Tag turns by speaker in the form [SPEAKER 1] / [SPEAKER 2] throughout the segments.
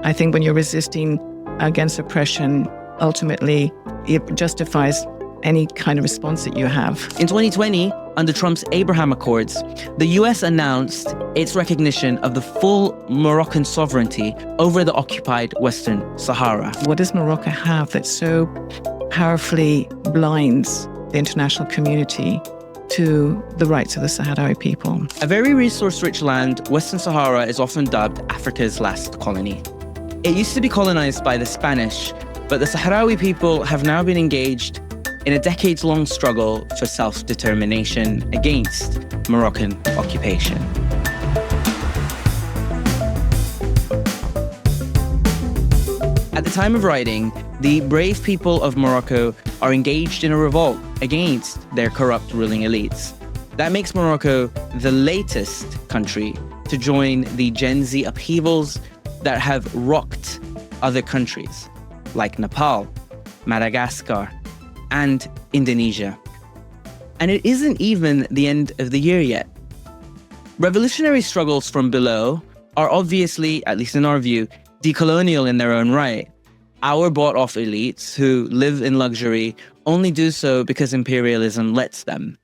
[SPEAKER 1] I think when you're resisting against oppression, ultimately it justifies any kind of response that you have.
[SPEAKER 2] In 2020, under Trump's Abraham Accords, the US announced its recognition of the full Moroccan sovereignty over the occupied Western Sahara.
[SPEAKER 1] What does Morocco have that so powerfully blinds the international community to the rights of the Sahrawi people?
[SPEAKER 2] A very resource-rich land, Western Sahara is often dubbed Africa's last colony. It used to be colonized by the Spanish, but the Sahrawi people have now been engaged in a decades-long struggle for self-determination against Moroccan occupation. At the time of writing, the brave people of Morocco are engaged in a revolt against their corrupt ruling elites. That makes Morocco the latest country to join the Gen Z upheavals that have rocked other countries like Nepal, Madagascar, and Indonesia. And it isn't even the end of the year yet. Revolutionary struggles from below are obviously, at least in our view, decolonial in their own right. Our bought-off elites who live in luxury only do so because imperialism lets them.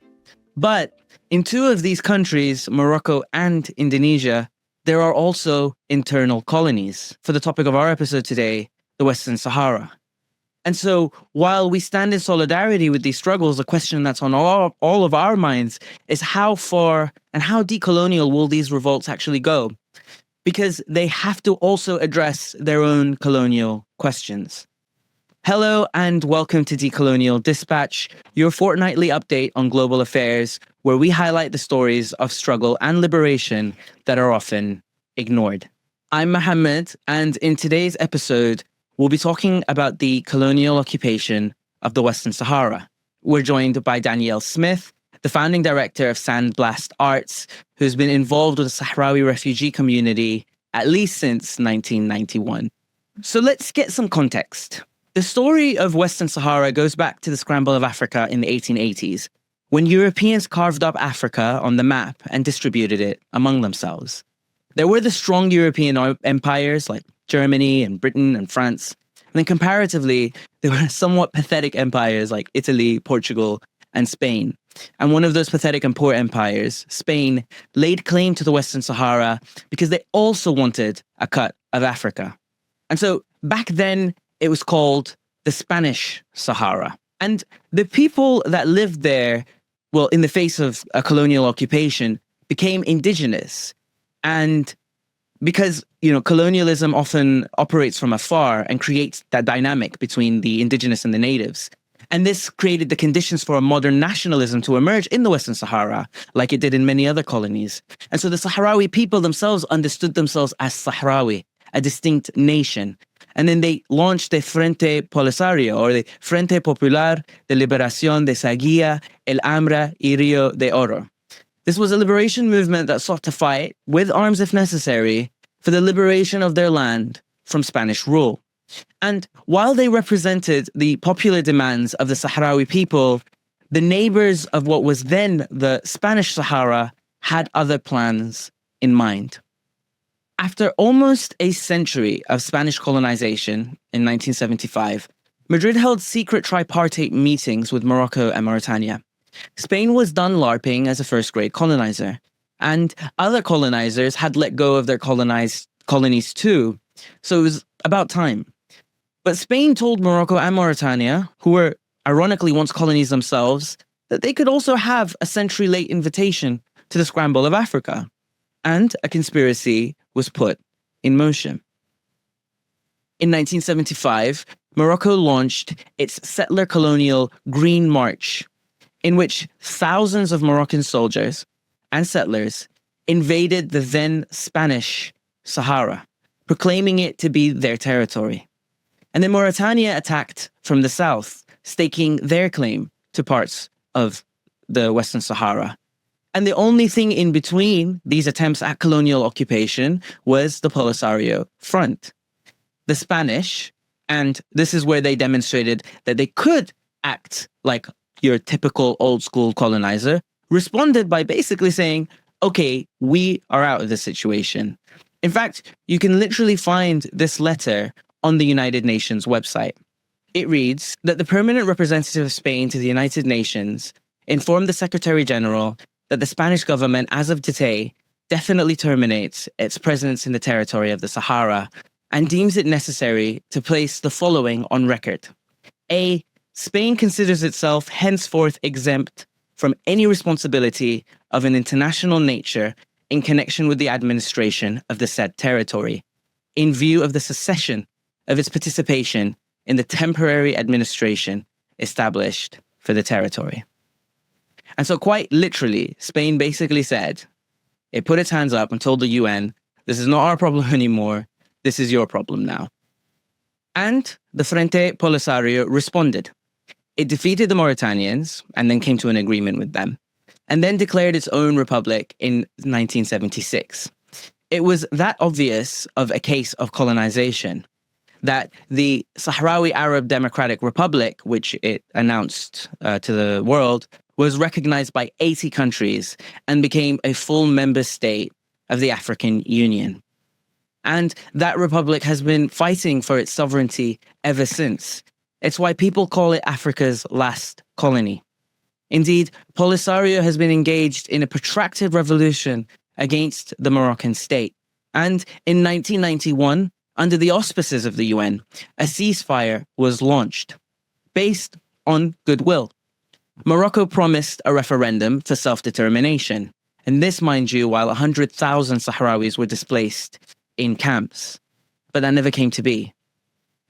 [SPEAKER 2] But in two of these countries, Morocco and Indonesia, there are also internal colonies. For the topic of our episode today, the Western Sahara. And so while we stand in solidarity with these struggles, the question that's on all of our minds is how far and how decolonial will these revolts actually go? Because they have to also address their own colonial questions. Hello and welcome to Decolonial Dispatch, your fortnightly update on global affairs, where we highlight the stories of struggle and liberation that are often ignored. I'm Mohammad, and in today's episode, we'll be talking about the colonial occupation of the Western Sahara. We're joined by Danielle Smith, the founding director of Sandblast Arts, who's been involved with the Sahrawi refugee community at least since 1991. So let's get some context. The story of Western Sahara goes back to the scramble of Africa in the 1880s, when Europeans carved up Africa on the map and distributed it among themselves. There were the strong European empires like Germany and Britain and France. And then comparatively, there were somewhat pathetic empires like Italy, Portugal, and Spain. And one of those pathetic and poor empires, Spain, laid claim to the Western Sahara because they also wanted a cut of Africa. And so back then, it was called the Spanish Sahara. And the people that lived there, well, in the face of a colonial occupation, became indigenous. And because, colonialism often operates from afar and creates that dynamic between the indigenous and the natives. And this created the conditions for a modern nationalism to emerge in the Western Sahara, like it did in many other colonies. And so the Sahrawi people themselves understood themselves as Sahrawi, a distinct nation. And then they launched the Frente Polisario, or the Frente Popular de Liberación de Seguía, El Hambre y Río de Oro. This was a liberation movement that sought to fight, with arms if necessary, for the liberation of their land from Spanish rule. And while they represented the popular demands of the Sahrawi people, the neighbors of what was then the Spanish Sahara had other plans in mind. After almost a century of Spanish colonization in 1975, Madrid held secret tripartite meetings with Morocco and Mauritania. Spain was done LARPing as a first-grade colonizer, and other colonizers had let go of their colonized colonies too, so it was about time. But Spain told Morocco and Mauritania, who were ironically once colonies themselves, that they could also have a century-late invitation to the scramble of Africa. And a conspiracy was put in motion. In 1975, Morocco launched its settler colonial Green March, in which thousands of Moroccan soldiers and settlers invaded the then Spanish Sahara, proclaiming it to be their territory. And then Mauritania attacked from the south, staking their claim to parts of the Western Sahara. And the only thing in between these attempts at colonial occupation was the Polisario Front. The Spanish, and this is where they demonstrated that they could act like your typical old school colonizer, responded by basically saying, okay, we are out of this situation. In fact, you can literally find this letter on the United Nations website. It reads that the permanent representative of Spain to the United Nations informed the Secretary General that the Spanish government, as of today, definitely terminates its presence in the territory of the Sahara and deems it necessary to place the following on record. A. Spain considers itself henceforth exempt from any responsibility of an international nature in connection with the administration of the said territory, in view of the cessation of its participation in the temporary administration established for the territory. And so quite literally, Spain basically said, it put its hands up and told the UN, this is not our problem anymore, this is your problem now. And the Frente Polisario responded. It defeated the Mauritanians and then came to an agreement with them, and then declared its own republic in 1976. It was that obvious of a case of colonization that the Sahrawi Arab Democratic Republic, which it announced to the world, was recognized by 80 countries and became a full member state of the African Union. And that republic has been fighting for its sovereignty ever since. It's why people call it Africa's last colony. Indeed, Polisario has been engaged in a protracted revolution against the Moroccan state. And in 1991, under the auspices of the UN, a ceasefire was launched based on goodwill. Morocco promised a referendum for self-determination. And this, mind you, while 100,000 Sahrawis were displaced in camps. But that never came to be.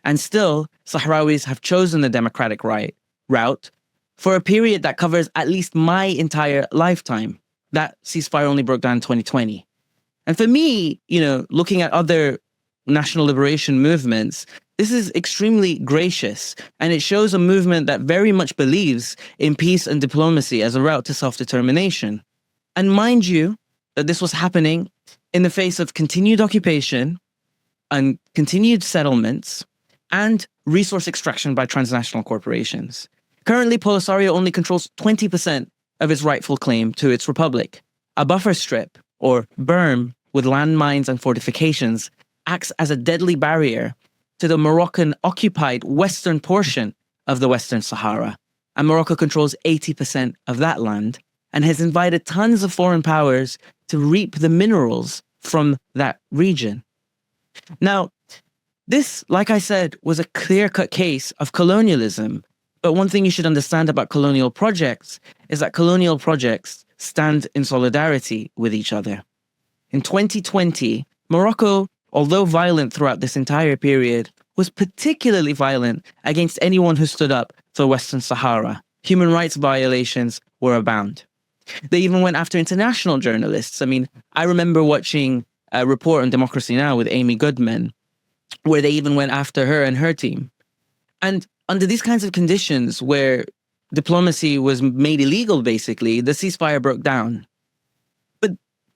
[SPEAKER 2] And still, Sahrawis have chosen the democratic route for a period that covers at least my entire lifetime. That ceasefire only broke down in 2020. And for me, looking at other national liberation movements, this is extremely gracious, and it shows a movement that very much believes in peace and diplomacy as a route to self-determination. And mind you, that this was happening in the face of continued occupation and continued settlements and resource extraction by transnational corporations. Currently, Polisario only controls 20% of its rightful claim to its republic. A buffer strip, or berm, with landmines and fortifications, acts as a deadly barrier to the Moroccan-occupied western portion of the Western Sahara. And Morocco controls 80% of that land and has invited tons of foreign powers to reap the minerals from that region. Now, this, like I said, was a clear-cut case of colonialism. But one thing you should understand about colonial projects is that colonial projects stand in solidarity with each other. In 2020, Morocco, although violent throughout this entire period, was particularly violent against anyone who stood up for Western Sahara. Human rights violations were abound. They even went after international journalists. I remember watching a report on Democracy Now! With Amy Goodman, where they even went after her and her team. And under these kinds of conditions where diplomacy was made illegal, basically, the ceasefire broke down. But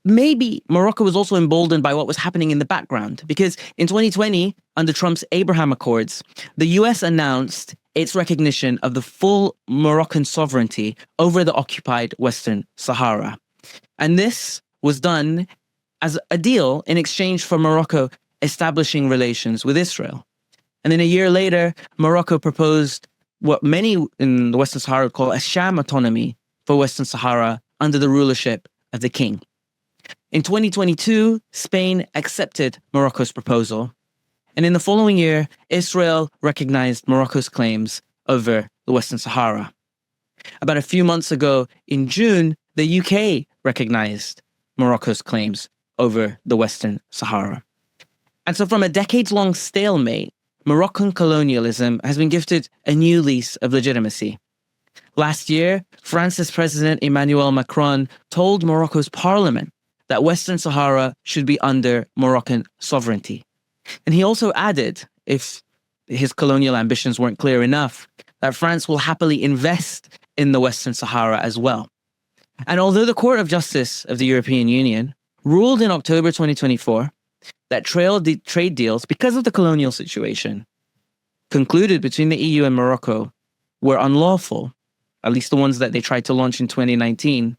[SPEAKER 2] maybe Morocco was also emboldened by what was happening in the background, because in 2020, under Trump's Abraham Accords, the US announced its recognition of the full Moroccan sovereignty over the occupied Western Sahara. And this was done as a deal in exchange for Morocco establishing relations with Israel. And then a year later, Morocco proposed what many in the Western Sahara would call a sham autonomy for Western Sahara under the rulership of the king. In 2022, Spain accepted Morocco's proposal. And in the following year, Israel recognized Morocco's claims over the Western Sahara. About a few months ago, in June, the UK recognized Morocco's claims over the Western Sahara. And so from a decades-long stalemate, Moroccan colonialism has been gifted a new lease of legitimacy. Last year, France's President Emmanuel Macron told Morocco's parliament that Western Sahara should be under Moroccan sovereignty. And he also added, if his colonial ambitions weren't clear enough, that France will happily invest in the Western Sahara as well. And although the Court of Justice of the European Union ruled in October 2024 that trade deals, because of the colonial situation, concluded between the EU and Morocco were unlawful, at least the ones that they tried to launch in 2019,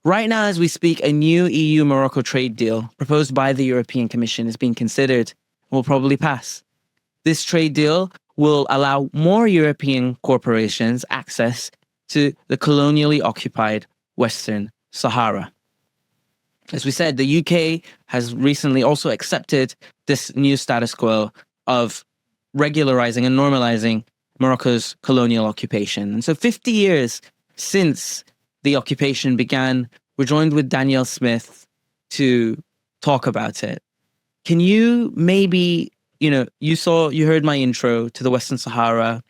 [SPEAKER 2] Right now, as we speak, a new EU-Morocco trade deal proposed by the European Commission is being considered and will probably pass. This trade deal will allow more European corporations access to the colonially occupied Western Sahara. As we said, the UK has recently also accepted this new status quo of regularizing and normalizing Morocco's colonial occupation. And so 50 years since the occupation began, we're joined with Danielle Smith to talk about it. Can you maybe, you heard my intro to the Western Sahara.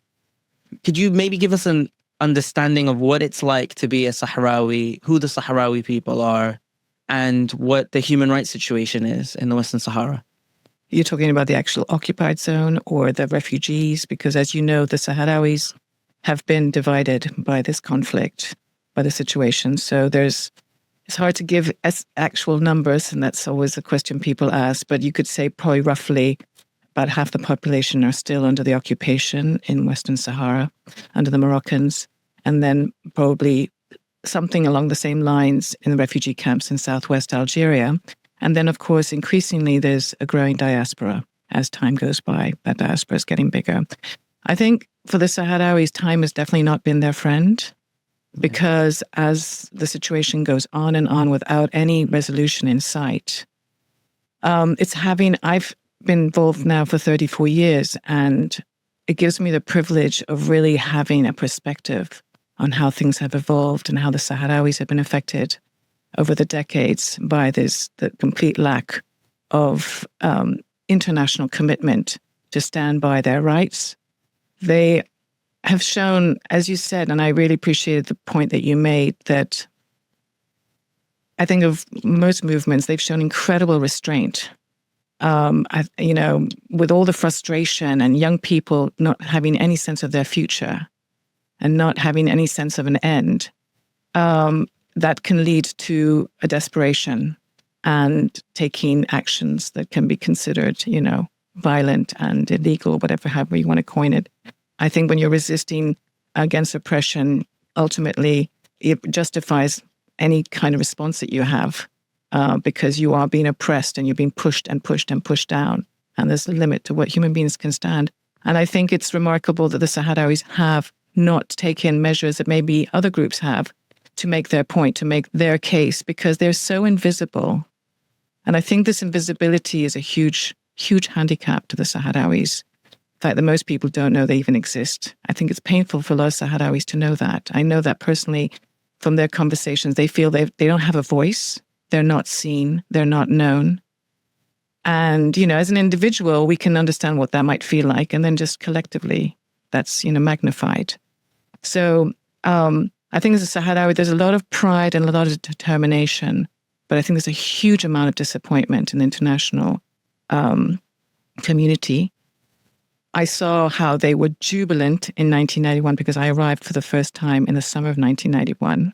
[SPEAKER 2] Could you maybe give us an understanding of what it's like to be a Sahrawi, who the Sahrawi people are, and what the human rights situation is in the Western Sahara?
[SPEAKER 1] You're talking about the actual occupied zone or the refugees? Because as you know, the Sahrawis have been divided by this conflict, by the situation. So it's hard to give actual numbers, and that's always a question people ask, but you could say probably roughly about half the population are still under the occupation in Western Sahara, under the Moroccans, and then probably something along the same lines in the refugee camps in southwest Algeria. And then, of course, increasingly, there's a growing diaspora as time goes by. That diaspora is getting bigger. I think for the Sahrawis, time has definitely not been their friend, because as the situation goes on and on without any resolution in sight, I've been involved now for 34 years, and it gives me the privilege of really having a perspective on how things have evolved and how the Sahrawis have been affected over the decades by the complete lack of international commitment to stand by their rights. They have shown, as you said, and I really appreciated the point that you made, that I think of most movements, they've shown incredible restraint. With all the frustration and young people not having any sense of their future and not having any sense of an end, that can lead to a desperation and taking actions that can be considered, violent and illegal, however you want to coin it. I think when you're resisting against oppression, ultimately it justifies any kind of response that you have, because you are being oppressed and you're being pushed and pushed and pushed down. And there's a limit to what human beings can stand. And I think it's remarkable that the Sahrawis have not taken measures that maybe other groups have to make their point, to make their case, because they're so invisible. And I think this invisibility is a huge, huge handicap to the Sahrawis. The fact that most people don't know they even exist. I think it's painful for a lot of Sahrawis to know that. I know that personally from their conversations. They feel they don't have a voice. They're not seen. They're not known. And, as an individual, we can understand what that might feel like. And then just collectively, that's, magnified. So I think as a Sahrawi, there's a lot of pride and a lot of determination. But I think there's a huge amount of disappointment in the international community. I saw how they were jubilant in 1991 because I arrived for the first time in the summer of 1991.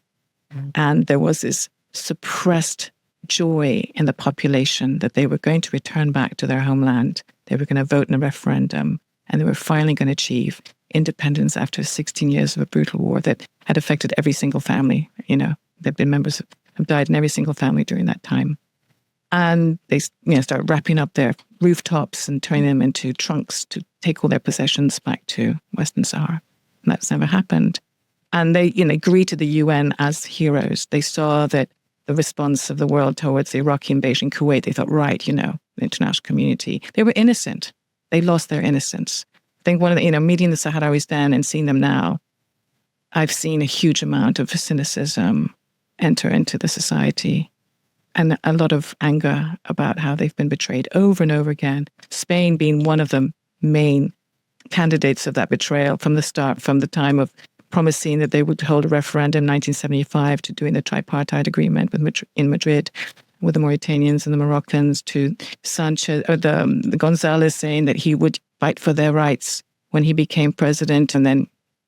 [SPEAKER 1] And there was this suppressed joy in the population that they were going to return back to their homeland. They were going to vote in a referendum, and they were finally going to achieve independence after 16 years of a brutal war that had affected every single family. There've been members have died in every single family during that time. And they started wrapping up their rooftops and turning them into trunks to take all their possessions back to Western Sahara. And that's never happened. And they, greeted the UN as heroes. They saw that the response of the world towards the Iraqi invasion, Kuwait, they thought, right, the international community. They were innocent. They lost their innocence. I think one of the, meeting the Sahrawis then and seeing them now, I've seen a huge amount of cynicism enter into the society and a lot of anger about how they've been betrayed over and over again. Spain being one of the main candidates of that betrayal from the start, from the time of promising that they would hold a referendum in 1975 to doing the tripartite agreement in Madrid with the Mauritanians and the Moroccans, to Sanchez, or the Gonzalez saying that he would fight for their rights when he became president. And then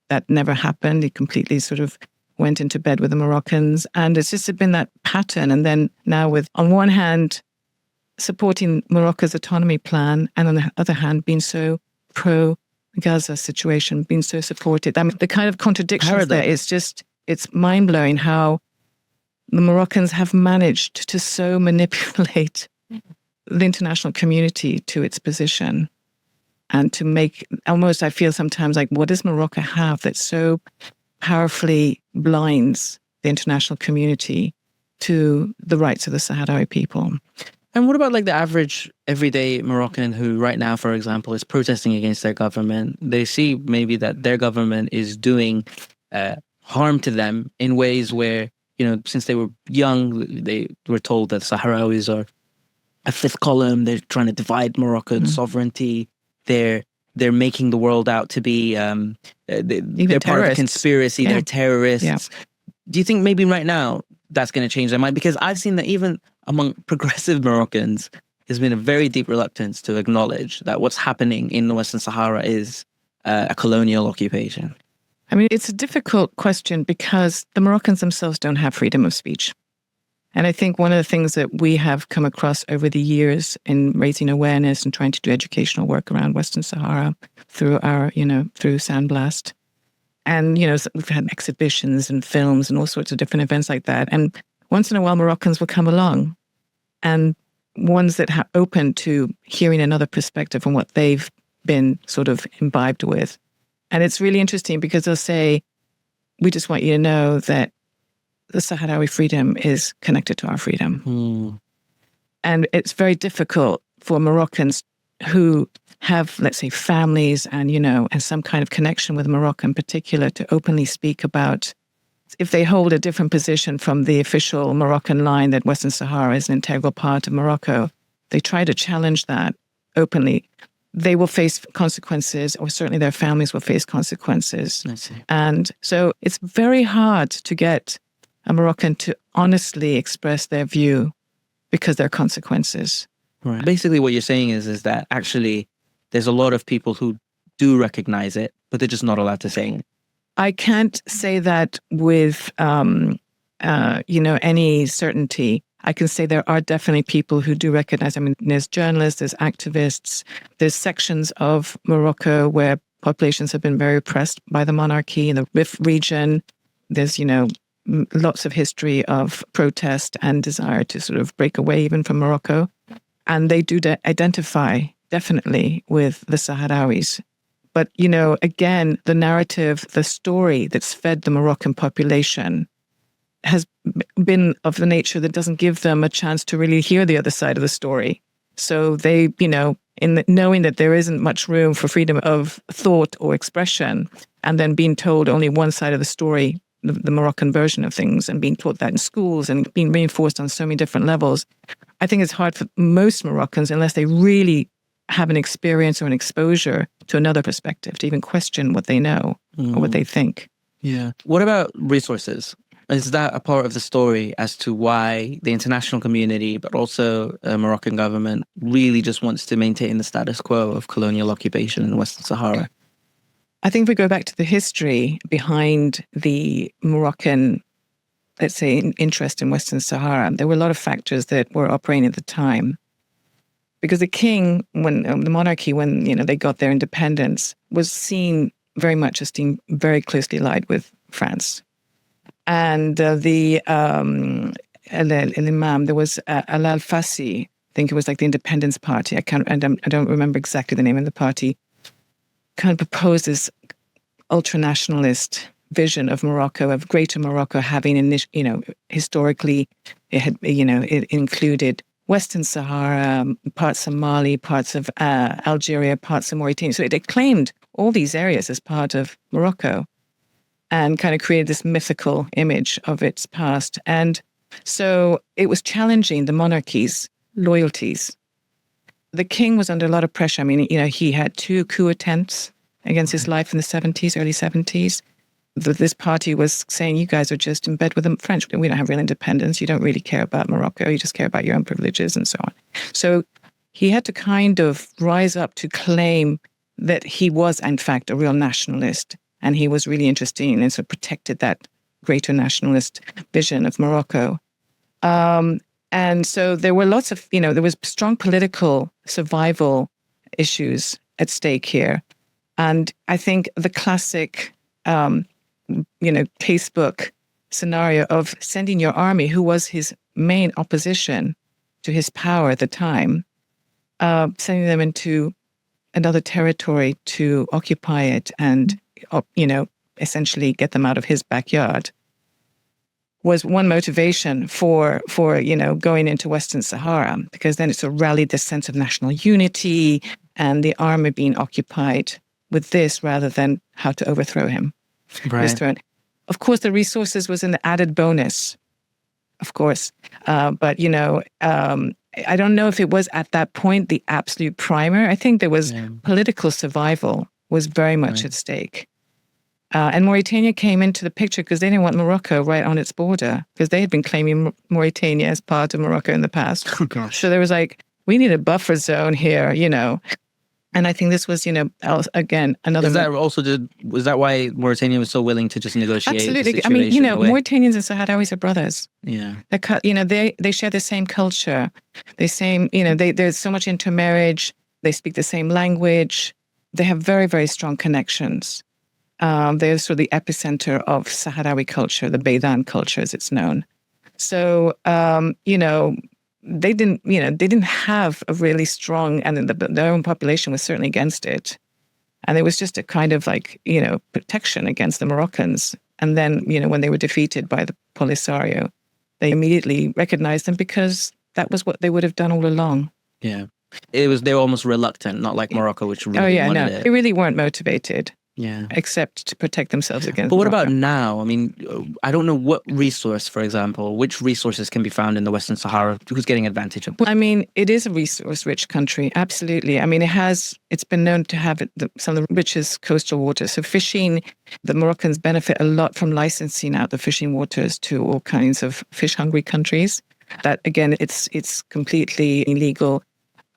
[SPEAKER 1] that never happened. He completely sort of went into bed with the Moroccans. And it's just been that pattern. And then now with, on one hand, supporting Morocco's autonomy plan, and on the other hand, being so pro-Gaza situation, being so supported. I mean, the kind of contradictions there is just, it's mind-blowing how the Moroccans have managed to so manipulate the international community to its position and to make almost, I feel sometimes like, what does Morocco have that so powerfully blinds the international community to the rights of the Sahrawi people?
[SPEAKER 2] And what about like the average everyday Moroccan who right now, for example, is protesting against their government? They see maybe that their government is doing harm to them in ways where, since they were young, they were told that Sahrawis are a fifth column. They're trying to divide Moroccan sovereignty. They're making the world out to be they're part of a conspiracy. They're terrorists. Yeah. Do you think maybe right now that's going to change their mind? Because I've seen that even among progressive Moroccans, there's been a very deep reluctance to acknowledge that what's happening in the Western Sahara is a colonial occupation.
[SPEAKER 1] I mean, it's a difficult question because the Moroccans themselves don't have freedom of speech. And I think one of the things that we have come across over the years in raising awareness and trying to do educational work around Western Sahara through our, through Sandblast. And, we've had exhibitions and films and all sorts of different events like that. And once in a while, Moroccans will come along, and ones that are open to hearing another perspective on what they've been sort of imbibed with. And it's really interesting because they'll say, we just want you to know that the Sahrawi freedom is connected to our freedom. And it's very difficult for Moroccans who have, let's say, families and, and some kind of connection with Morocco in particular to openly speak about, if they hold a different position from the official Moroccan line that Western Sahara is an integral part of Morocco, they try to challenge that openly. They will face consequences, or certainly their families will face consequences.
[SPEAKER 2] I see.
[SPEAKER 1] And so it's very hard to get a Moroccan to honestly express their view because there are consequences.
[SPEAKER 2] Right. Basically what you're saying is that actually there's a lot of people who do recognize it, but they're just not allowed to say it.
[SPEAKER 1] I can't say that with, any certainty. I can say there are definitely people who do recognize. I mean, there's journalists, there's activists, there's sections of Morocco where populations have been very oppressed by the monarchy in the Rif region. There's, lots of history of protest and desire to sort of break away even from Morocco. And they do identify definitely with the Sahrawis. But, again, the narrative, the story that's fed the Moroccan population has been of the nature that doesn't give them a chance to really hear the other side of the story. So they, knowing that there isn't much room for freedom of thought or expression, and then being told only one side of the story, the Moroccan version of things, and being taught that in schools and being reinforced on so many different levels, I think it's hard for most Moroccans, unless they really have an experience or an exposure to another perspective, to even question what they know or what they think.
[SPEAKER 2] Yeah. What about resources? Is that a part of the story as to why the international community, but also the Moroccan government, really just wants to maintain the status quo of colonial occupation in Western Sahara?
[SPEAKER 1] I think if we go back to the history behind the Moroccan, let's say, interest in Western Sahara, there were a lot of factors that were operating at the time. Because the king, when the monarchy, when they got their independence, was seen very much as being very closely allied with France. And the Imam, there was Al Fassi, I think it was like the Independence Party. I don't remember exactly the name of the party. Kind of proposed this ultra-nationalist vision of Morocco, of Greater Morocco having, historically, it included Western Sahara, parts of Mali, parts of Algeria, parts of Mauritania. So it claimed all these areas as part of Morocco and kind of created this mythical image of its past. And so it was challenging the monarchy's loyalties. The king was under a lot of pressure. I mean, he had 2 coup attempts against his life in the 70s, early 70s. This party was saying, you guys are just in bed with the French. We don't have real independence. You don't really care about Morocco. You just care about your own privileges and so on. So he had to kind of rise up to claim that he was, in fact, a real nationalist. And he was really interested in and so protected that greater nationalist vision of Morocco. And so there were lots of, there was strong political survival issues at stake here. And I think the classic, casebook scenario of sending your army, who was his main opposition to his power at the time, sending them into another territory to occupy it and, essentially get them out of his backyard, was one motivation for going into Western Sahara, because then it sort of rallied the sense of national unity and the army being occupied with this rather than how to overthrow him.
[SPEAKER 2] Right.
[SPEAKER 1] Of course, the resources was an added bonus, of course. But, I don't know if it was at that point the absolute primer. I think there was political survival was very much at stake. And Mauritania came into the picture because they didn't want Morocco right on its border, because they had been claiming Mauritania as part of Morocco in the past.
[SPEAKER 2] Oh, gosh.
[SPEAKER 1] So there was like, we need a buffer zone here, And I think this was, again, another...
[SPEAKER 2] Was that why Mauritania was so willing to just negotiate?
[SPEAKER 1] Absolutely.
[SPEAKER 2] The situation
[SPEAKER 1] Mauritanians and Sahrawis are brothers.
[SPEAKER 2] Yeah.
[SPEAKER 1] They share the same culture. There's so much intermarriage. They speak the same language. They have very, very strong connections. They're sort of the epicenter of Sahrawi culture, the Beidan culture, as it's known. So, they didn't have a really strong, and their own population was certainly against it. And it was just a kind of protection against the Moroccans. And then, when they were defeated by the Polisario, they immediately recognized them because that was what they would have done all along.
[SPEAKER 2] Yeah. They were almost reluctant, not like Morocco, which really wanted it.
[SPEAKER 1] They really weren't motivated.
[SPEAKER 2] Yeah.
[SPEAKER 1] Except to protect themselves against
[SPEAKER 2] But what
[SPEAKER 1] Morocco.
[SPEAKER 2] about now? I mean, I don't know which resources can be found in the Western Sahara? Who's getting advantage of?
[SPEAKER 1] I mean, it is a resource-rich country, absolutely. I mean, it's been known to have some of the richest coastal waters. So fishing, the Moroccans benefit a lot from licensing out the fishing waters to all kinds of fish-hungry countries. That, again, it's completely illegal.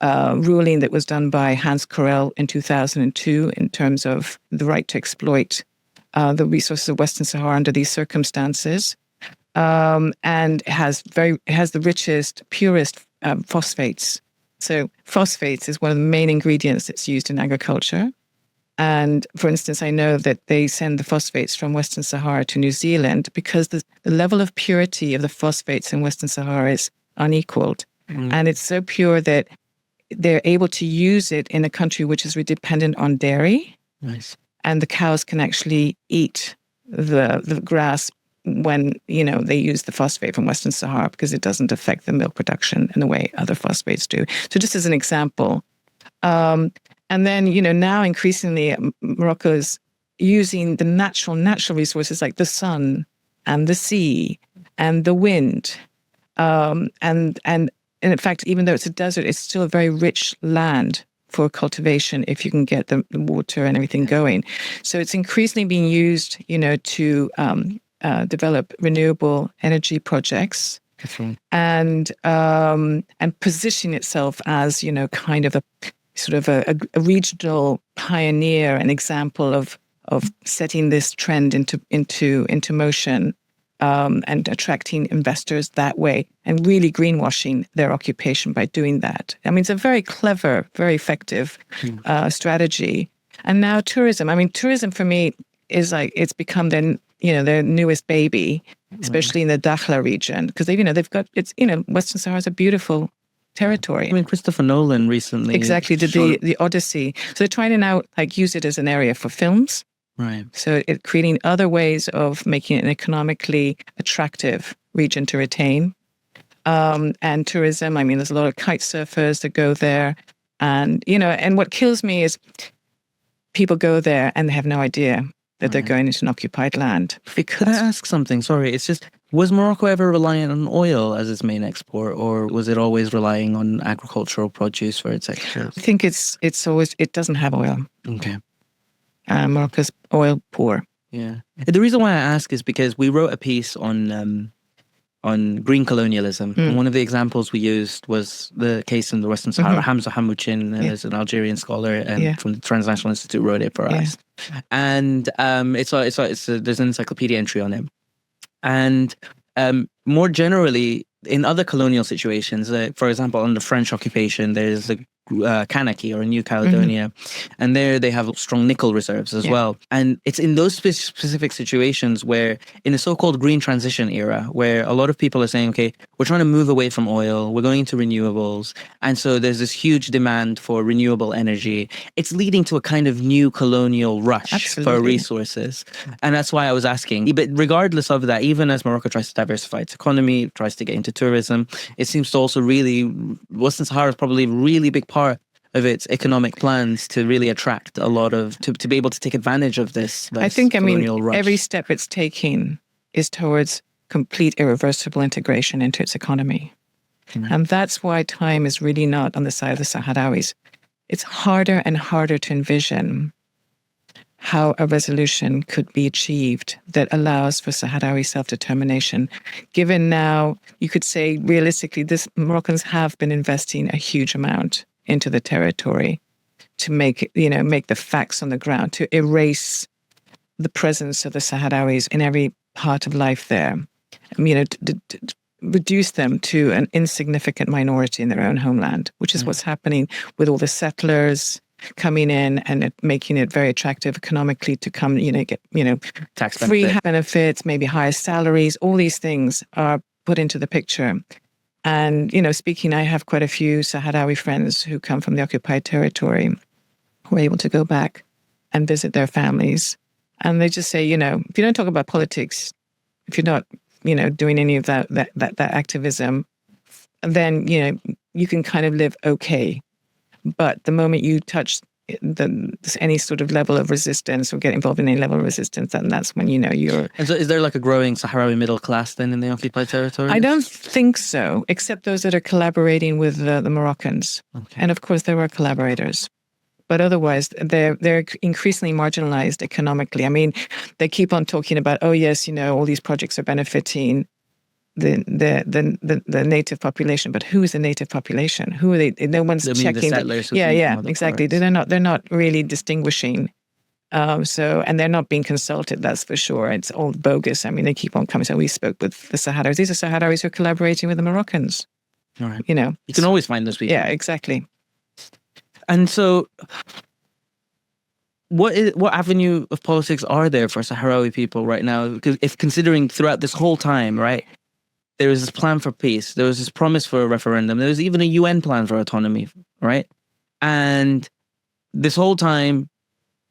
[SPEAKER 1] Ruling that was done by Hans Corell in 2002 in terms of the right to exploit the resources of Western Sahara under these circumstances, and it has the richest, purest phosphates. So phosphates is one of the main ingredients that's used in agriculture. And for instance, I know that they send the phosphates from Western Sahara to New Zealand because the level of purity of the phosphates in Western Sahara is unequaled, and it's so pure that they're able to use it in a country which is really dependent on dairy.
[SPEAKER 2] Nice.
[SPEAKER 1] And the cows can actually eat the grass when, they use the phosphate from Western Sahara, because it doesn't affect the milk production in the way other phosphates do. So just as an example. And then, now increasingly Morocco's using the natural resources like the sun and the sea and the wind, and in fact, even though it's a desert, it's still a very rich land for cultivation if you can get the water and everything going. So it's increasingly being used, to develop renewable energy projects.
[SPEAKER 2] That's right.
[SPEAKER 1] And position itself as, kind of a sort of a regional pioneer, an example of setting this trend into motion. And attracting investors that way, and really greenwashing their occupation by doing that. I mean, it's a very clever, very effective strategy. And now tourism. I mean, tourism for me is it's become their newest baby, especially in the Dakhla region, because they've got Western Sahara is a beautiful territory.
[SPEAKER 2] I mean, Christopher Nolan recently
[SPEAKER 1] exactly did the Odyssey. So they're trying to now use it as an area for films.
[SPEAKER 2] Right.
[SPEAKER 1] So creating other ways of making it an economically attractive region to retain. And tourism, I mean, there's a lot of kite surfers that go there. And, and what kills me is people go there and they have no idea that they're going into an occupied land.
[SPEAKER 2] Could I ask something? Sorry, it's just, was Morocco ever reliant on oil as its main export, or was it always relying on agricultural produce for its export?
[SPEAKER 1] I think it doesn't have oil.
[SPEAKER 2] Okay.
[SPEAKER 1] Morocco's oil poor.
[SPEAKER 2] Yeah. The reason why I ask is because we wrote a piece on green colonialism. And one of the examples we used was the case in the Western Sahara. Hamza Hamouchin is an Algerian scholar from the Transnational Institute, wrote it for us. And there's an encyclopedia entry on it. And more generally, in other colonial situations, for example, under French occupation, there's Kanaki or New Caledonia. And there they have strong nickel reserves as well. And it's in those specific situations where, in the so-called green transition era, where a lot of people are saying, okay, we're trying to move away from oil, we're going into renewables. And so there's this huge demand for renewable energy. It's leading to a kind of new colonial rush for resources. And that's why I was asking. But regardless of that, even as Morocco tries to diversify its economy, tries to get into tourism, it seems to also really, Western Sahara is probably a really big part of its economic plans to really attract a lot of, to be able to take advantage of this
[SPEAKER 1] I think,
[SPEAKER 2] rush.
[SPEAKER 1] every step it's taking is towards complete irreversible integration into its economy. And that's why time is really not on the side of the Sahrawis. It's harder and harder to envision how a resolution could be achieved that allows for Sahrawi self-determination. Given now, you could say realistically, Moroccans have been investing a huge amount into the territory to make the facts on the ground, to erase the presence of the Sahrawis in every part of life there. To reduce them to an insignificant minority in their own homeland, which is what's happening with all the settlers coming in and making it very attractive economically to come, get,
[SPEAKER 2] tax
[SPEAKER 1] free benefits, maybe higher salaries. All these things are put into the picture. And, speaking, I have quite a few Sahrawi friends who come from the occupied territory who are able to go back and visit their families. And they just say, if you don't talk about politics, if you're not, doing any of that activism, then, you can kind of live okay. But the moment you touch any sort of level of resistance or get involved in any level of resistance, then that's when you're...
[SPEAKER 2] And so is there like a growing Sahrawi middle class then in the occupied territory?
[SPEAKER 1] I don't think so, except those that are collaborating with the Moroccans. Okay. And of course there are collaborators. But otherwise, they're increasingly marginalized economically. They keep on talking about, oh yes, all these projects are benefiting the native population, but who is the native population? Who are they? No one's checking.
[SPEAKER 2] The settlers
[SPEAKER 1] exactly.
[SPEAKER 2] Parts.
[SPEAKER 1] They're not really distinguishing. And they're not being consulted. That's for sure. It's all bogus. They keep on coming. So we spoke with the Sahrawis. These are Sahrawis who are collaborating with the Moroccans.
[SPEAKER 2] All right. You can always find those people.
[SPEAKER 1] Yeah, exactly.
[SPEAKER 2] And so, what avenue of politics are there for Sahrawi people right now? Because if considering throughout this whole time, right, there was this plan for peace, there was this promise for a referendum, there was even a UN plan for autonomy, right? And this whole time,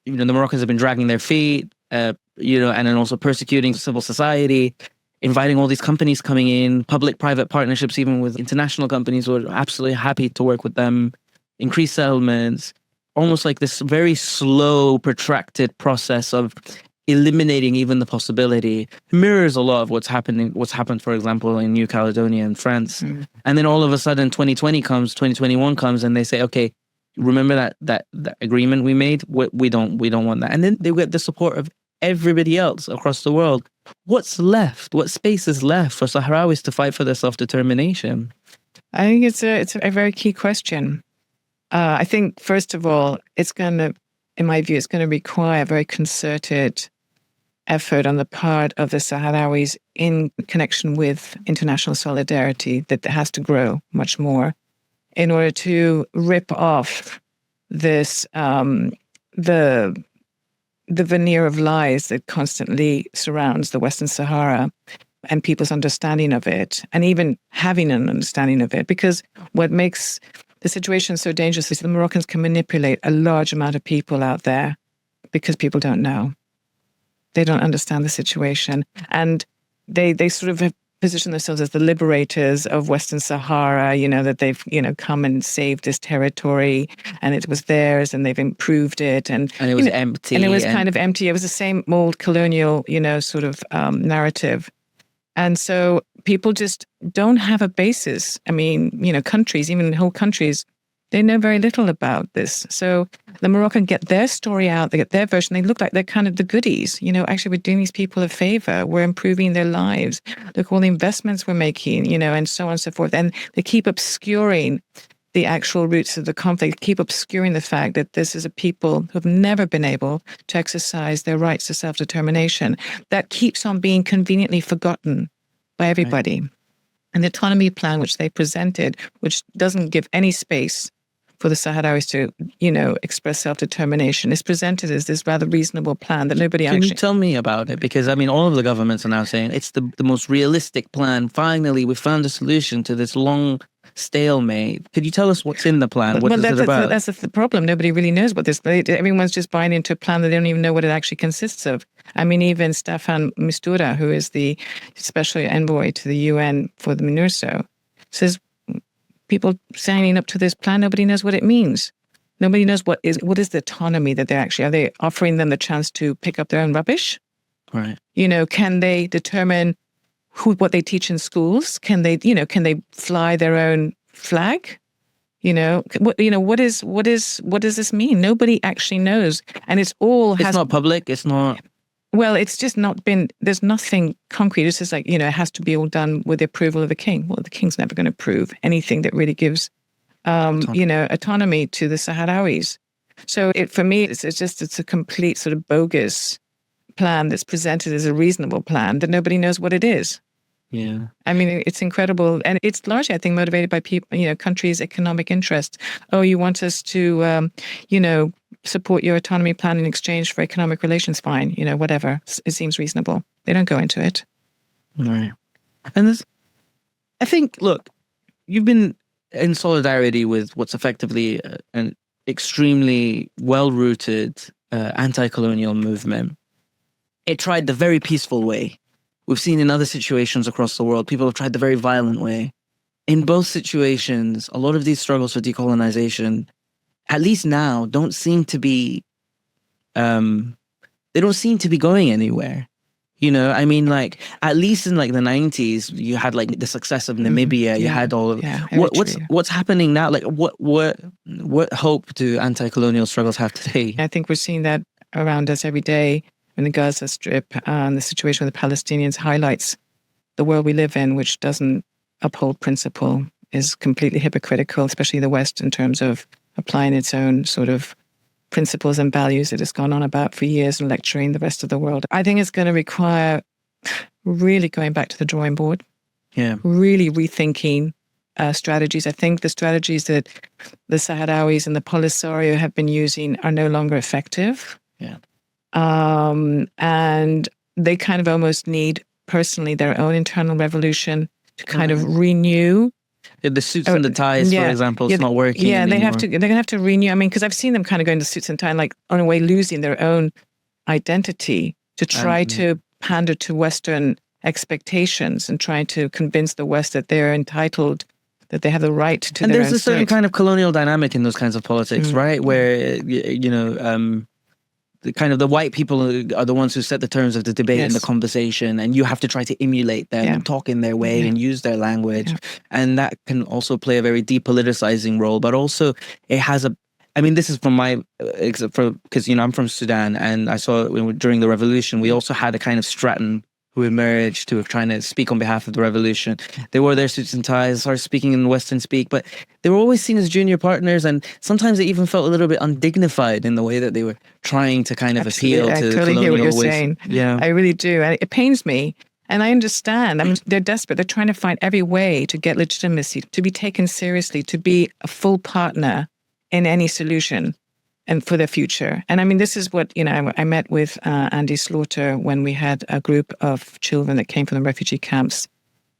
[SPEAKER 2] the Moroccans have been dragging their feet, and then also persecuting civil society, inviting all these companies coming in, public-private partnerships, even with international companies who are absolutely happy to work with them, increased settlements, almost like this very slow, protracted process of eliminating even the possibility. Mirrors a lot of what's happened, for example, in New Caledonia and France. And then all of a sudden 2021 comes and they say, okay, remember that agreement we made? We don't want that. And then they get the support of everybody else across the world. What's left? What space is left for Sahrawis to fight for their self-determination?
[SPEAKER 1] I think it's a very key question. I think, first of all, in my view, it's going to require a very concerted effort on the part of the Sahrawis in connection with international solidarity that has to grow much more in order to rip off this, the veneer of lies that constantly surrounds the Western Sahara and people's understanding of it, and even having an understanding of it. Because what makes the situation so dangerous is the Moroccans can manipulate a large amount of people out there because people don't know. They don't understand the situation. And they sort of have positioned themselves as the liberators of Western Sahara, that they've, come and saved this territory and it was theirs and they've improved it. And
[SPEAKER 2] it was empty.
[SPEAKER 1] And it was kind of empty. It was the same old colonial, sort of narrative. And so people just don't have a basis. Countries, even whole countries, they know very little about this. So the Moroccan get their story out, they get their version, they look like they're kind of the goodies. Actually we're doing these people a favor, we're improving their lives. Look, all the investments we're making, and so on and so forth. And they keep obscuring the actual roots of the conflict, keep obscuring the fact that this is a people who have never been able to exercise their rights to self-determination. That keeps on being conveniently forgotten by everybody. Right. And the autonomy plan which they presented, which doesn't give any space for the Sahrawis to, express self-determination. It's presented as this rather reasonable plan that nobody
[SPEAKER 2] Can you tell me about it? Because, all of the governments are now saying it's the most realistic plan. Finally, we found a solution to this long stalemate. Could you tell us what's in the plan? What is it about?
[SPEAKER 1] That's the problem. Nobody really knows what this. Everyone's just buying into a plan that they don't even know what it actually consists of. Even Staffan Mistura, who is the special envoy to the UN for the MINURSO, says people signing up to this plan, nobody knows what it means. Nobody knows what is the autonomy that are they offering them the chance to pick up their own rubbish?
[SPEAKER 2] Right.
[SPEAKER 1] Can they determine what they teach in schools? Can they fly their own flag? What does this mean? Nobody actually knows. And it's not
[SPEAKER 2] public. It's not.
[SPEAKER 1] Well, it's just not been, there's nothing concrete. It's just like, it has to be all done with the approval of the king. Well, the king's never going to approve anything that really gives, autonomy to the Sahrawis. So for me, it's a complete sort of bogus plan that's presented as a reasonable plan that nobody knows what it is.
[SPEAKER 2] Yeah.
[SPEAKER 1] It's incredible. And it's largely, I think, motivated by people, countries' economic interest. Oh, you want us to, support your autonomy plan in exchange for economic relations? Fine. Whatever. It seems reasonable. They don't go into it.
[SPEAKER 2] Right. And I think, look, you've been in solidarity with what's effectively an extremely well-rooted anti-colonial movement. It tried the very peaceful way. We've seen in other situations across the world, people have tried the very violent way. In both situations, a lot of these struggles for decolonization, at least now, don't seem to be going anywhere. At least in the 90s, you had the success of Namibia, you had all of what's happening now? What hope do anti-colonial struggles have today?
[SPEAKER 1] I think we're seeing that around us every day. In the Gaza Strip, and the situation with the Palestinians highlights the world we live in, which doesn't uphold principle, is completely hypocritical, especially the West, in terms of applying its own sort of principles and values that it's gone on about for years and lecturing the rest of the world. I think it's going to require really going back to the drawing board, really rethinking strategies. I think the strategies that the Sahrawis and the Polisario have been using are no longer effective.
[SPEAKER 2] Yeah.
[SPEAKER 1] And they kind of almost need, personally, their own internal revolution to kind of renew.
[SPEAKER 2] The suits and the ties, for example, it's not working anymore.
[SPEAKER 1] They're going to have to renew. Because I've seen them kind of go into suits and ties, on a way losing their own identity to try to pander to Western expectations and trying to convince the West that they're entitled, that they have the right to their own
[SPEAKER 2] there's a certain kind of colonial dynamic in those kinds of politics, right? Where, the white people are the ones who set the terms of the debate and the conversation, and you have to try to emulate them, talk in their way and use their language. And that can also play a very depoliticizing role, but also it has this is from my, because, I'm from Sudan, and I saw during the revolution, we also had a kind of stratum who emerged to trying to speak on behalf of the revolution. They wore their suits and ties, started speaking in Western speak, but they were always seen as junior partners, and sometimes they even felt a little bit undignified in the way that they were trying to kind of appeal to
[SPEAKER 1] I totally hear what you're saying.
[SPEAKER 2] Yeah,
[SPEAKER 1] I really do. And it pains me. And I understand. They're desperate. They're trying to find every way to get legitimacy, to be taken seriously, to be a full partner in any solution and for the future. And this is what, I met with Andy Slaughter when we had a group of children that came from the refugee camps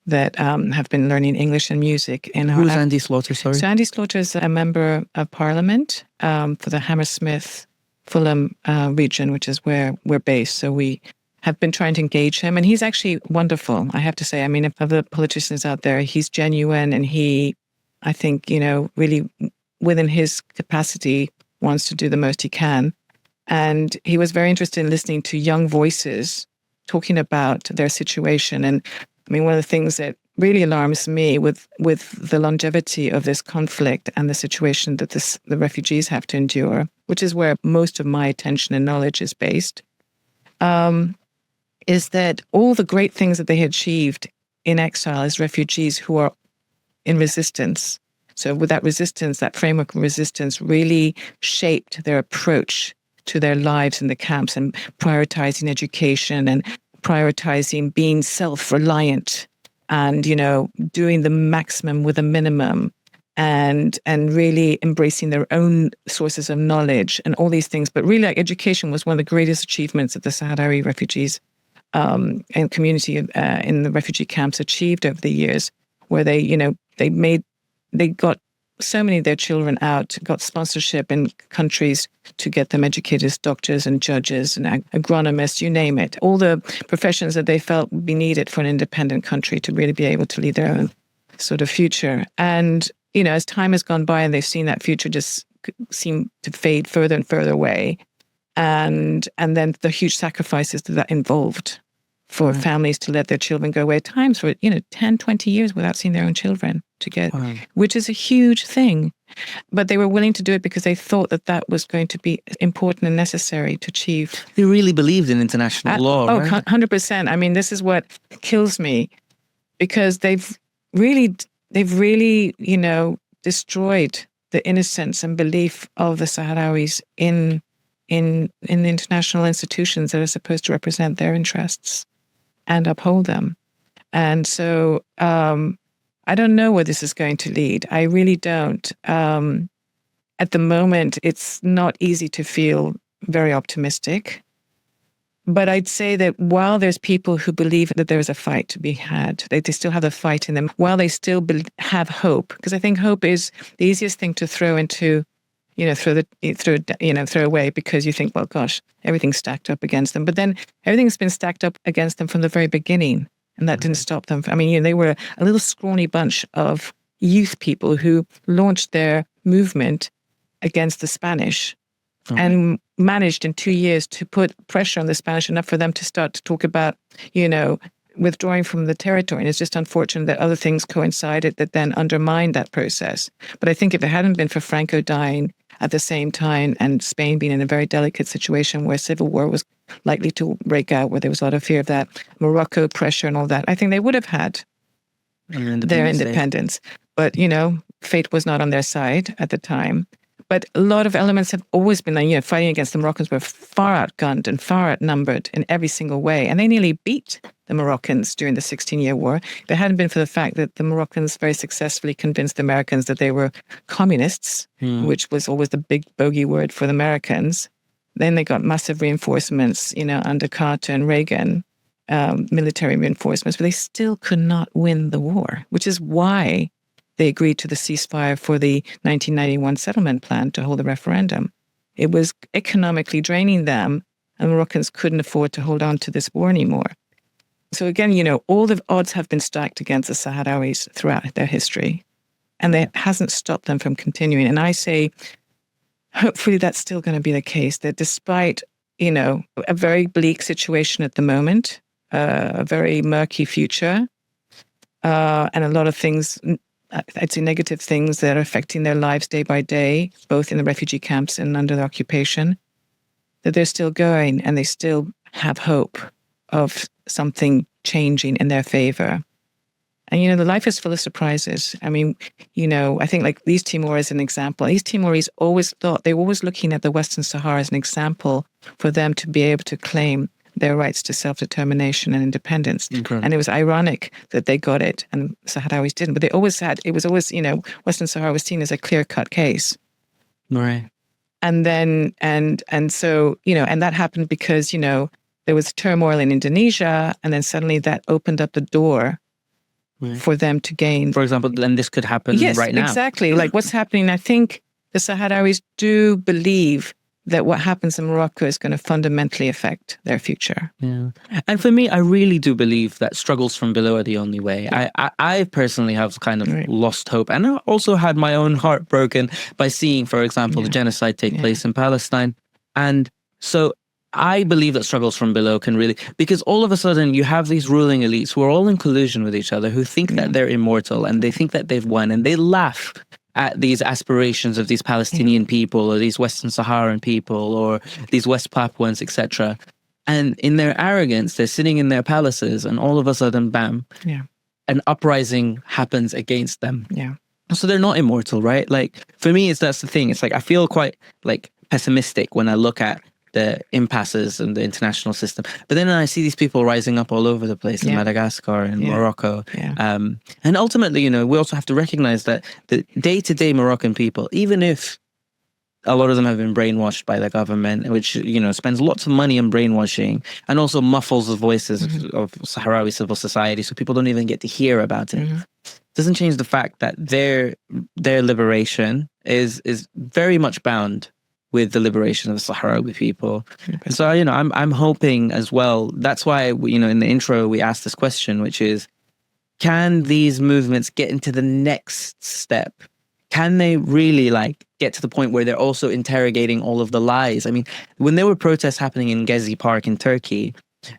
[SPEAKER 1] that have been learning English and music.
[SPEAKER 2] Who's Andy Slaughter, sorry?
[SPEAKER 1] So Andy Slaughter is a member of parliament for the Hammersmith, Fulham region, which is where we're based. So we have been trying to engage him. And he's actually wonderful, I have to say. Of the politicians out there, he's genuine, and he, I think, really within his capacity, wants to do the most he can. And he was very interested in listening to young voices talking about their situation. And one of the things that really alarms me with the longevity of this conflict and the situation that the refugees have to endure, which is where most of my attention and knowledge is based, is that all the great things that they had achieved in exile as refugees who are in resistance. So with that resistance, that framework of resistance really shaped their approach to their lives in the camps, and prioritizing education and prioritizing being self-reliant and, doing the maximum with a minimum, and really embracing their own sources of knowledge and all these things. But really, like, education was one of the greatest achievements that the Sahrawi refugees and community in the refugee camps achieved over the years, where they got so many of their children out, got sponsorship in countries to get them educated as doctors and judges and agronomists, you name it. All the professions that they felt would be needed for an independent country to really be able to lead their own sort of future. And, as time has gone by and they've seen that future just seem to fade further and further away. And then the huge sacrifices that involved for families to let their children go away at times for, 10, 20 years without seeing their own children which is a huge thing. But they were willing to do it because they thought that was going to be important and necessary to achieve.
[SPEAKER 2] They really believed in international law, right?
[SPEAKER 1] 100%. I mean, this is what kills me, because they've really, destroyed the innocence and belief of the Sahrawis in international institutions that are supposed to represent their interests and uphold them. And so I don't know where this is going to lead. I really don't. At the moment, it's not easy to feel very optimistic. But I'd say that while there's people who believe that there is a fight to be had, they still have the fight in them, while they still have hope, because I think hope is the easiest thing to throw into, throw away, because you think, well, gosh, everything's stacked up against them. But then everything's been stacked up against them from the very beginning. And that didn't stop them. I mean, they were a little scrawny bunch of youth people who launched their movement against the Spanish and managed in 2 years to put pressure on the Spanish enough for them to start to talk about, withdrawing from the territory. And it's just unfortunate that other things coincided that then undermined that process. But I think if it hadn't been for Franco dying at the same time and Spain being in a very delicate situation where civil war was likely to break out, where there was a lot of fear of that, Morocco pressure and all that, I think they would have had their independence. But, fate was not on their side at the time. But a lot of elements have always been, fighting against the Moroccans were far outgunned and far outnumbered in every single way. And they nearly beat the Moroccans during the 16-year war. If it hadn't been for the fact that the Moroccans very successfully convinced the Americans that they were communists, which was always the big bogey word for the Americans. Then they got massive reinforcements, under Carter and Reagan, military reinforcements, but they still could not win the war, which is why they agreed to the ceasefire for the 1991 settlement plan to hold a referendum. It was economically draining them, and Moroccans couldn't afford to hold on to this war anymore. So again, all the odds have been stacked against the Sahrawis throughout their history, and that hasn't stopped them from continuing. And I say, hopefully that's still going to be the case, that despite, a very bleak situation at the moment, a very murky future, and a lot of things, I'd say negative things that are affecting their lives day by day, both in the refugee camps and under the occupation, that they're still going and they still have hope of something changing in their favor. And, the life is full of surprises. I mean, I think like East Timor is an example. East Timorese always thought, they were always looking at the Western Sahara as an example for them to be able to claim their rights to self-determination and independence. Incredible. And it was ironic that they got it and Sahrawis didn't. But it was always, Western Sahara was seen as a clear-cut case.
[SPEAKER 2] Right.
[SPEAKER 1] And then, and so, and that happened because, there was turmoil in Indonesia, and then suddenly that opened up the door for them to gain.
[SPEAKER 2] For example, then this could happen right now.
[SPEAKER 1] Yes, exactly. Like what's happening, I think the Sahrawis do believe that what happens in Morocco is going to fundamentally affect their future.
[SPEAKER 2] Yeah. And for me, I really do believe that struggles from below are the only way. I personally have kind of lost hope, and I also had my own heart broken by seeing, for example, the genocide take place in Palestine. And so I believe that struggles from below can really, because all of a sudden you have these ruling elites who are all in collusion with each other, who think that they're immortal and they think that they've won, and they laugh at these aspirations of these Palestinian people or these Western Saharan people or these West Papuans, etc. And in their arrogance, they're sitting in their palaces and all of a sudden, bam, an uprising happens against them.
[SPEAKER 1] Yeah.
[SPEAKER 2] So they're not immortal, right? Like, for me, that's the thing. It's like I feel quite like pessimistic when I look at the impasses and the international system. But then I see these people rising up all over the place in Madagascar and Morocco. And ultimately, you know, we also have to recognize that the day-to-day Moroccan people, even if a lot of them have been brainwashed by the government, which, you know, spends lots of money on brainwashing and also muffles the voices of Sahrawi civil society, so people don't even get to hear about it. Doesn't change the fact that their liberation is very much bound with the liberation of the Sahrawi people. So, you know, I'm hoping as well. That's why, you know, in the intro we asked this question, which is, can these movements get into the next step? Can they really like get to the point where they're also interrogating all of the lies? I mean, when there were protests happening in Gezi Park in Turkey,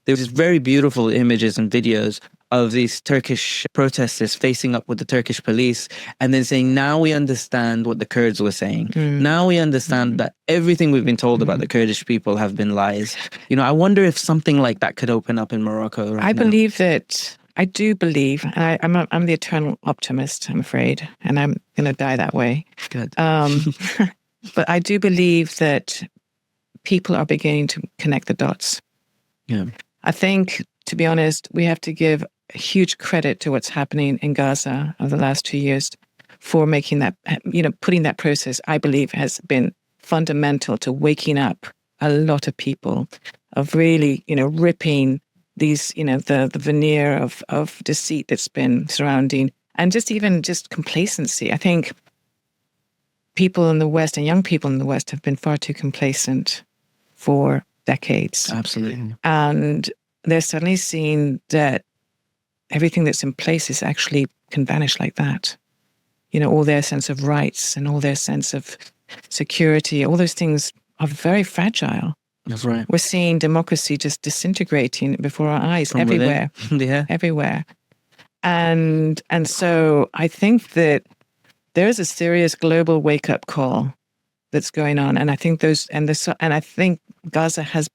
[SPEAKER 2] there was very beautiful images and videos of these Turkish protesters facing up with the Turkish police and then saying, now we understand what the Kurds were saying. Now we understand that everything we've been told about the Kurdish people have been lies. You know, I wonder if something like that could open up in Morocco right now.
[SPEAKER 1] I do believe, and I'm the eternal optimist, I'm afraid, and I'm going to die that way.
[SPEAKER 2] Good.
[SPEAKER 1] But I do believe that people are beginning to connect the dots.
[SPEAKER 2] Yeah.
[SPEAKER 1] I think, to be honest, we have to give huge credit to what's happening in Gaza over the last 2 years for making that, you know, putting that process, I believe, has been fundamental to waking up a lot of people, of really, you know, ripping these, you know, the veneer of deceit that's been surrounding, and just complacency. I think people in the West and young people in the West have been far too complacent for decades.
[SPEAKER 2] Absolutely.
[SPEAKER 1] And they're suddenly seeing that everything that's in place is actually can vanish like that. You know, all their sense of rights and all their sense of security, all those things are very fragile.
[SPEAKER 2] That's right.
[SPEAKER 1] We're seeing democracy just disintegrating before our eyes. From everywhere. Everywhere. And so I think that there's a serious global wake-up call that's going on. And I think I think Gaza has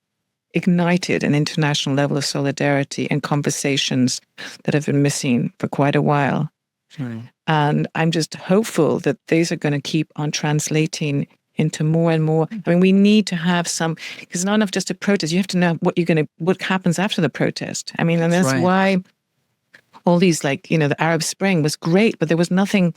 [SPEAKER 1] ignited an international level of solidarity and conversations that have been missing for quite a while.
[SPEAKER 2] Right.
[SPEAKER 1] And I'm just hopeful that these are going to keep on translating into more and more. I mean, we need to have some, because it's not enough just to protest. You have to know what happens after the protest. I mean, and that's why all these, like, you know, the Arab Spring was great, but there was nothing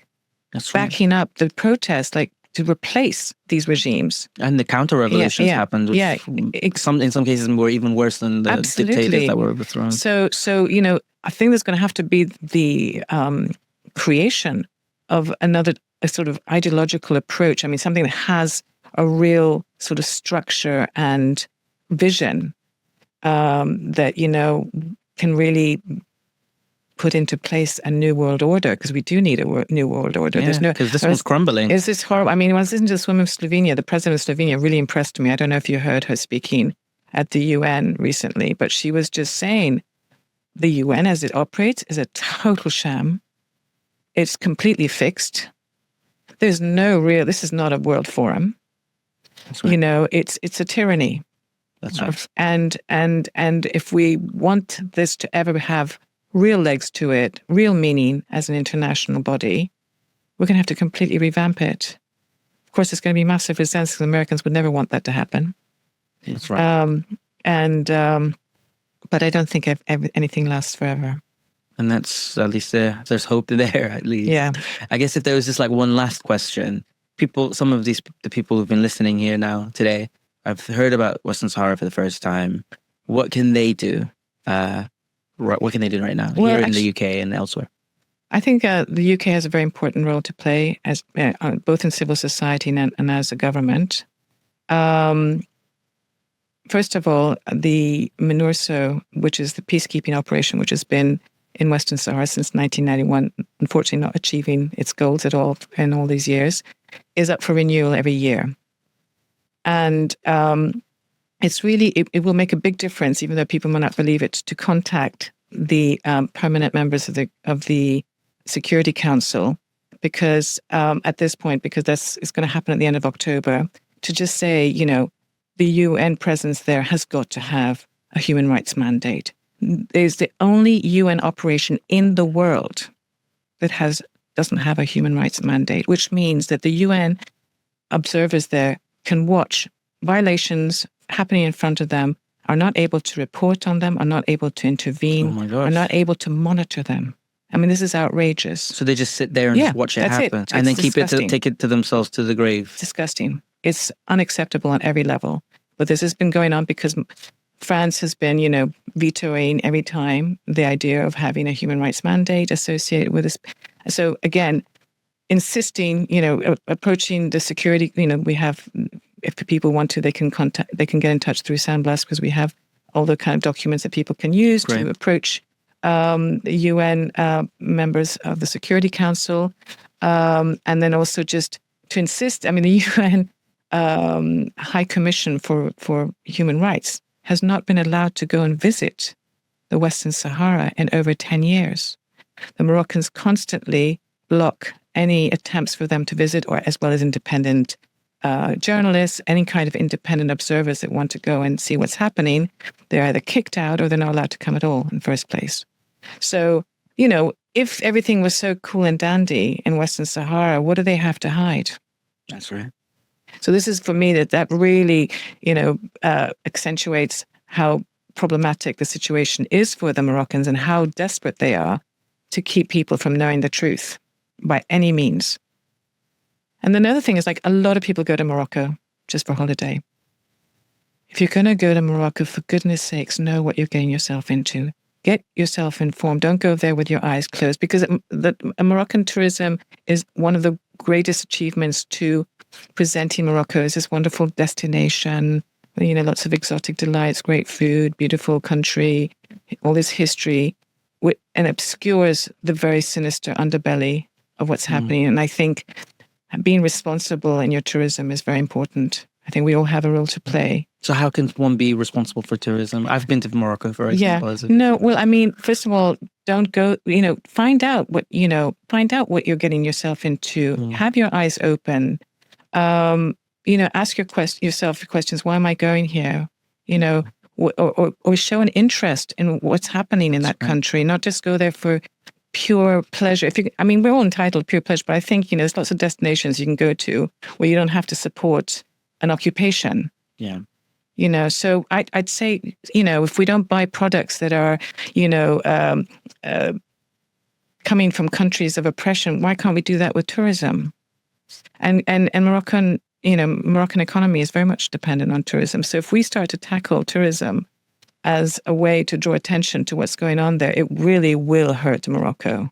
[SPEAKER 1] backing up the protest, like, to replace these regimes.
[SPEAKER 2] And the counter-revolutions happened. In some cases were even worse than the dictators that were overthrown.
[SPEAKER 1] So, you know, I think there's going to have to be the creation of a sort of ideological approach. I mean, something that has a real sort of structure and vision that, you know, can really put into place a new world order, because we do need a new world order.
[SPEAKER 2] Because this one's crumbling.
[SPEAKER 1] Is this horrible? I mean, when I was listening to this woman from Slovenia, the president of Slovenia really impressed me. I don't know if you heard her speaking at the UN recently, but she was just saying the UN as it operates is a total sham. It's completely fixed. There's this is not a world forum.
[SPEAKER 2] That's right.
[SPEAKER 1] You know, it's a tyranny.
[SPEAKER 2] That's right.
[SPEAKER 1] And if we want this to ever have real legs to it, real meaning as an international body, we're going to have to completely revamp it. Of course, there's going to be massive resistance, because Americans would never want that to happen.
[SPEAKER 2] That's right.
[SPEAKER 1] But I don't think anything lasts forever.
[SPEAKER 2] And that's, at least there's hope there, at least.
[SPEAKER 1] Yeah.
[SPEAKER 2] I guess if there was just like one last question, some of the people who've been listening here now today, I've heard about Western Sahara for the first time. What can they do? What can they do right now here in the UK and elsewhere?
[SPEAKER 1] I think the UK has a very important role to play, as both in civil society and as a government. First of all, the MINURSO, which is the peacekeeping operation, which has been in Western Sahara since 1991, unfortunately not achieving its goals at all in all these years, is up for renewal every year. And it's really, it will make a big difference, even though people might not believe it, to contact the permanent members of the Security Council, because at this point, because it's going to happen at the end of October, to just say, you know, the UN presence there has got to have a human rights mandate. There's the only UN operation in the world that doesn't have a human rights mandate, which means that the UN observers there can watch violations happening in front of them, are not able to report on them, are not able to intervene,
[SPEAKER 2] Oh my gosh.
[SPEAKER 1] are not able to monitor them. I mean, this is outrageous.
[SPEAKER 2] So they just sit there and just watch it happen and then take it to themselves to the grave.
[SPEAKER 1] It's disgusting. It's unacceptable on every level. But this has been going on because France has been, vetoing every time the idea of having a human rights mandate associated with this. So again, insisting, approaching the security, we have, if people want to, they can get in touch through Sandblast, because we have all the kind of documents that people can use to approach the UN members of the Security Council, and then also just to insist. I mean, the UN High Commission for Human Rights has not been allowed to go and visit the Western Sahara in over 10 years. The Moroccans constantly block any attempts for them to visit, or as well as independent journalists, any kind of independent observers that want to go and see what's happening. They're either kicked out or they're not allowed to come at all in the first place. So, if everything was so cool and dandy in Western Sahara, what do they have to hide?
[SPEAKER 2] That's right.
[SPEAKER 1] So this is, for me, that really, accentuates how problematic the situation is for the Moroccans and how desperate they are to keep people from knowing the truth by any means. And another thing is, a lot of people go to Morocco just for holiday. If you're going to go to Morocco, for goodness sakes, know what you're getting yourself into. Get yourself informed. Don't go there with your eyes closed, because Moroccan tourism is one of the greatest achievements to presenting Morocco as this wonderful destination, lots of exotic delights, great food, beautiful country, all this history, and obscures the very sinister underbelly of what's happening. And I think being responsible in your tourism is very important. I think we all have a role to play.
[SPEAKER 2] So how can one be responsible for tourism? I've been to Morocco, for example.
[SPEAKER 1] No, well, I mean, first of all, don't go, find out what you're getting yourself into. Have your eyes open. Ask yourself questions. Why am I going here? Or show an interest in what's happening in that country, not just go there for pure pleasure. We're all entitled to pure pleasure, but I think, there's lots of destinations you can go to where you don't have to support an occupation.
[SPEAKER 2] Yeah.
[SPEAKER 1] So I'd say, if we don't buy products that are, coming from countries of oppression, why can't we do that with tourism? And Moroccan economy is very much dependent on tourism. So if we start to tackle tourism as a way to draw attention to what's going on there, it really will hurt Morocco.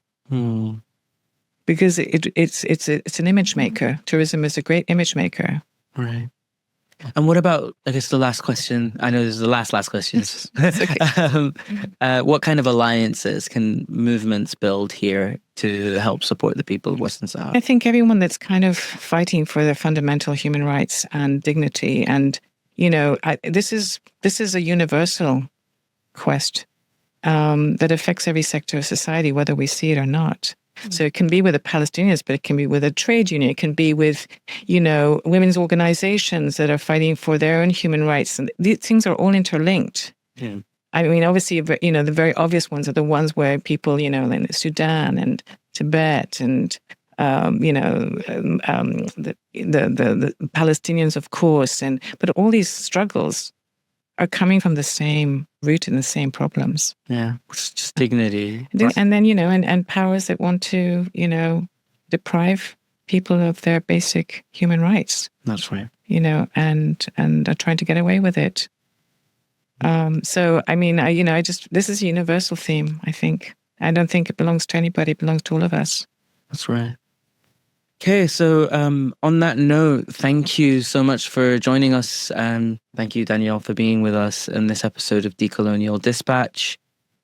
[SPEAKER 1] Because it's an image maker. Tourism is a great image maker.
[SPEAKER 2] Right. And what about, I guess, the last question? I know this is the last question.
[SPEAKER 1] That's okay.
[SPEAKER 2] What kind of alliances can movements build here to help support the people of Western Sahara?
[SPEAKER 1] I think everyone that's kind of fighting for their fundamental human rights and dignity, and this is a universal quest that affects every sector of society, whether we see it or not. So it can be with the Palestinians, but it can be with a trade union. It can be with, women's organizations that are fighting for their own human rights. And these things are all interlinked. Yeah. Obviously, the very obvious ones are the ones where people, in Sudan and Tibet and, the Palestinians, of course. But all these struggles are coming from the same root and the same problems.
[SPEAKER 2] Yeah, it's just dignity.
[SPEAKER 1] And then, and powers that want to, deprive people of their basic human rights.
[SPEAKER 2] That's right.
[SPEAKER 1] And are trying to get away with it. This is a universal theme, I think. I don't think it belongs to anybody. It belongs to all of us.
[SPEAKER 2] That's right. Okay, so on that note, thank you so much for joining us. And thank you, Danielle, for being with us in this episode of Decolonial Dispatch.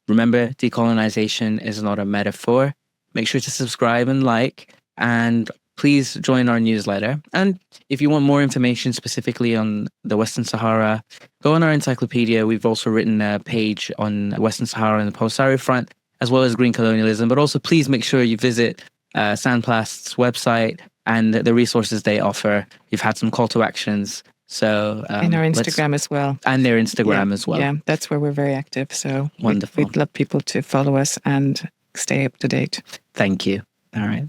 [SPEAKER 2] Remember, decolonization is not a metaphor. Make sure to subscribe and like, and please join our newsletter. And if you want more information specifically on the Western Sahara, go on our encyclopedia. We've also written a page on Western Sahara and the Polisario front, as well as green colonialism. But also, please make sure you visit Sandblast's website and the resources they offer. You've had some call to actions. So
[SPEAKER 1] and our Instagram as well.
[SPEAKER 2] And their Instagram as well.
[SPEAKER 1] Yeah, that's where we're very active. So
[SPEAKER 2] wonderful.
[SPEAKER 1] We'd love people to follow us and stay up to date.
[SPEAKER 2] Thank you. All right.